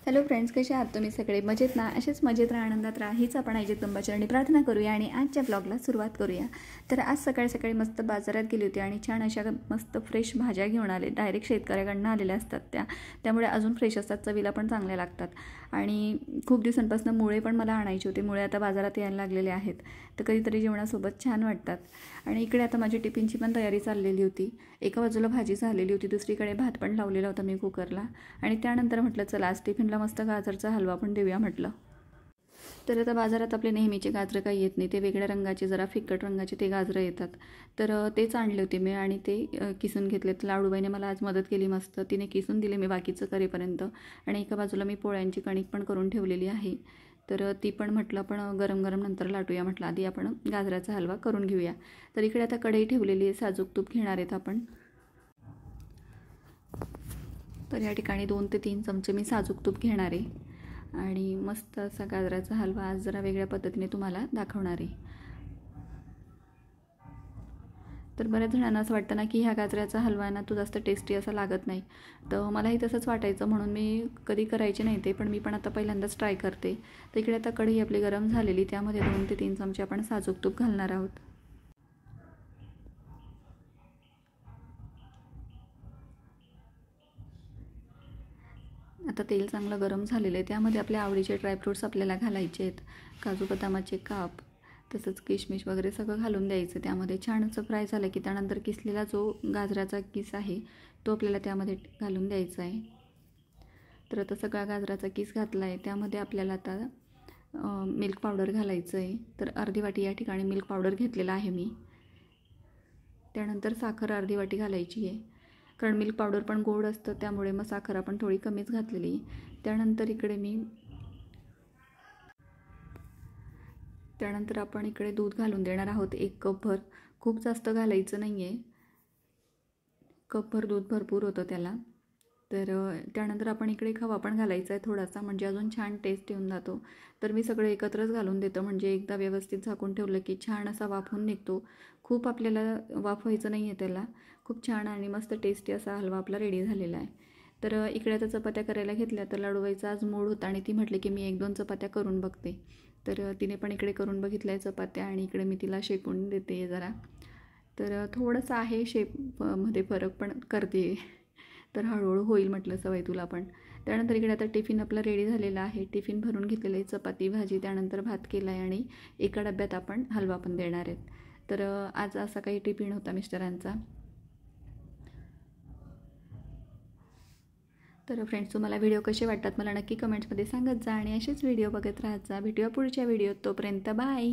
Hello friends, कसे आहात तुम्ही सगळे? मजेत ना? असेच मजेत राहा, आनंदात राहा हीच आपण आई जगदंबाचरणी प्रार्थना करूया आणि आजच्या ब्लॉगला सुरुवात करूया. तर आज सकाळी सकाळी मस्त बाजारात गेली होती आणि छान अशा मस्त फ्रेश भाज्या घेऊन आले. डायरेक्ट शेतकऱ्याकडनं आलेल्या असतात त्यामुळे अजून फ्रेश असतात, चवीला पण चांगल्या लागतात. आणि खूप दिवसांपासून मुळे पण मला आणायचे होते. मुळे आता बाजारात यायला लागलेले आहेत, तर कधीतरी जेवणासोबत छान वाटतात. आणि इकडे आता माझी टिफिनची पण तयारी चाललेली होती. एका बाजूला भाजी झालेली होती, दुसरीकडे भात पण लावलेला होता मी कुकरला. आणि त्यानंतर म्हटलं चला आज टिफिनला मस्त गाजरचा हलवा पण देऊया म्हटलं. तर आता बाजारात आपले नेहमीचे गाजरं काही येत नाही, ते वेगळ्या रंगाचे, जरा फिकट रंगाचे ते गाजरं येतात. तर तेच आणले होते मी आणि ते किसून घेतले. तर लाडूबाईने मला आज मदत केली मस्त. तिने किसून दिले मी बाकीचं करेपर्यंत. आणि एका बाजूला मी पोळ्यांची कणिक पण करून ठेवलेली आहे. तर ती पण म्हटलं आपण गरम गरम नंतर लाटूया म्हटलं, आधी आपण गाजराचा हलवा करून घेऊया. तर इकडे आता कढई ठेवलेली आहे, साजूक तूप घेणार आहेत आपण. तर या ठिकाणी 2 ते 3 चमचे मी साजूक तूप घेणार आहे आणि मस्त असा गाजराचा हलवा आज जरा वेगळ्या पद्धतीने तुम्हाला दाखवणार आहे. तर बऱ्याच जणांना असं वाटतं ना की ह्या गाजराचा हलवा ना तो जास्त टेस्टी असा लागत नाही. तर मलाही तसंच वाटायचं, म्हणून मी कधी करायचे नाही ते, पण मी पण आता पहिल्यांदाच ट्राय करते. तर इकडे आता कढई आपली गरम झालेली, त्यामध्ये 2 ते 3 चमचे आपण साजूक तूप घालणार आहोत. आता तेल चांगलं गरम झालेलं आहे, त्यामध्ये आपल्या आवडीचे ड्रायफ्रूट्स आपल्याला घालायचे आहेत. काजू बदामाचे काप, तसंच किशमिश वगैरे सगळं घालून द्यायचं. त्यामध्ये छान असं फ्राय झालं की त्यानंतर किसलेला जो गाजराचा किस आहे तो आपल्याला त्यामध्ये घालून द्यायचा आहे. तर आता सगळा गाजराचा किस घातला आहे, त्यामध्ये आपल्याला आता मिल्क पावडर घालायचं आहे. तर अर्धी वाटी या ठिकाणी मिल्क पावडर घेतलेला आहे मी. त्यानंतर साखर अर्धी वाटी घालायची आहे, कारण मिल्क पावडर पण गोड असतं, त्यामुळे मग साखर आपण थोडी कमीच घातलेली. त्यानंतर आपण इकडे दूध घालून देणार आहोत 1 कपभर. खूप जास्त घालायचं नाही आहे, कपभर दूध भरपूर होतं त्याला. तर त्यानंतर आपण इकडे खवा पण घालायचा आहे थोडासा, म्हणजे अजून छान टेस्ट येऊन जातो. तर मी सगळं एकत्रच घालून देतो, म्हणजे एकदा व्यवस्थित झाकून ठेवलं की छान असा वाफून निघतो. खूप आपल्याला वाफवायचं नाही आहे त्याला. खूप छान आणि मस्त टेस्टी असा हलवा आपला रेडी झालेला आहे. तर इकडे आता चपात्या करायला घेतल्या. तर लाडूबाईचा आज मूड होता आणि ती म्हटली की मी 1-2 चपात्या करून बघते. तर तिने पण इकडे करून बघितल्या चपात्या आणि इकडे मी तिला शेकून देते जरा. तर थोडंसं आहे शेपमध्ये फरक, पण करते. तर हळूहळू होईल म्हटलं सवय तुला पण. त्यानंतर इकडे आता टिफिन आपला रेडी झालेला आहे. टिफिन भरून घेतलेलं आहे, चपाती भाजी, त्यानंतर भात केला आहे आणि एका डब्यात आपण हलवा पण देणार आहेत. तर आज असा काही टिफिन होता मिस्टरांचा. तर फ्रेंड्स, तुम्हाला व्हिडिओ कसे वाटतात मला नक्की कमेंट्समध्ये सांगत जा आणि असेच व्हिडिओ बघत राहत जा. भेटूया पुढच्या व्हिडिओत, तोपर्यंत बाय.